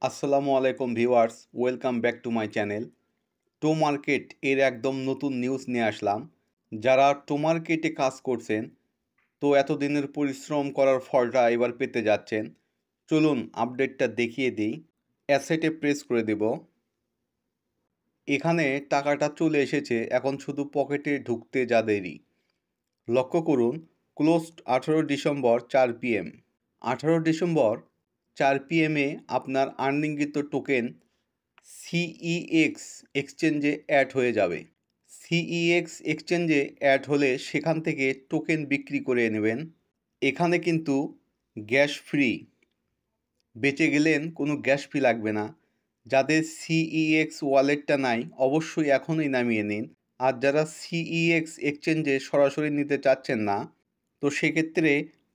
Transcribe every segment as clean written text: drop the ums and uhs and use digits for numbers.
আসসালামু আলাইকুম viewers, welcome back to my channel. To market এর একদম নতুন নিউজ নিয়ে আসলাম। যারা টো মার্কেটে কাজ করছেন, তো এতদিনের পরিশ্রম করার ফলটা এবার পেতে যাচ্ছেন। চলুন আপডেটটা দেখিয়ে দিই। অ্যাসেটে প্রেস করে দেব। এখানে টাকাটা চলে এসেছে, এখন শুধু পকেটে ঢুকতে যা দেরি। লক্ষ্য করুন, ক্লোজড 18 ডিসেম্বর 4 PM। 18 ডিসেম্বর 4 PM-এ আপনার আর্নিংকৃত টোকেন সিইএক্স এক্সচেঞ্জে অ্যাড হয়ে যাবে। সিইএক্স এক্সচেঞ্জে অ্যাড হলে সেখান থেকে টোকেন বিক্রি করে নেবেন। এখানে কিন্তু গ্যাস ফ্রি, বেঁচে গেলেন, কোনো গ্যাস ফি লাগবে না। যাদের সিইএক্স ওয়ালেটটা নাই অবশ্যই এখনই নামিয়ে নিন। আর যারা সিইএক্স এক্সচেঞ্জে সরাসরি নিতে চাচ্ছেন না, তো সেক্ষেত্রে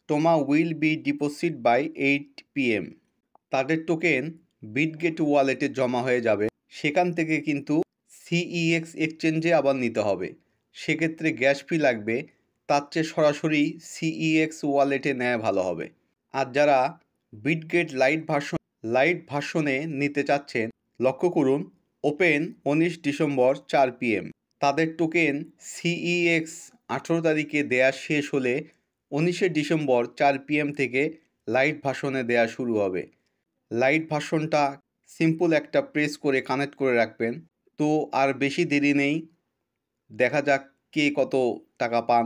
Toma will be deposit by 8 PM। তাদের টোকেন বিটগেট ওয়ালেটে জমা হয়ে যাবে। সেখান থেকে কিন্তু সিইএক্স এক্সচেঞ্জে আবার নিতে হবে। সেক্ষেত্রে গ্যাস ফি লাগবে, তার চেয়ে সরাসরি সিইএক্স ওয়ালেটে নেওয়া ভালো হবে। আর যারা বিটগেট লাইট ভার্সনে নিতে চাচ্ছেন, লক্ষ্য করুন, ওপেন 19 ডিসেম্বর 4 PM। তাদের টোকেন সিইএক্স 18 তারিখে দেয়া শেষ হলে 19 ডিসেম্বর 4 PM থেকে লাইট ভার্সনে দেয়া শুরু হবে। লাইট ভার্সনটা সিম্পল একটা প্রেস করে কানেক্ট করে রাখবেন। তো আর বেশি দেরি নেই, দেখা যাক কে কত টাকা পান।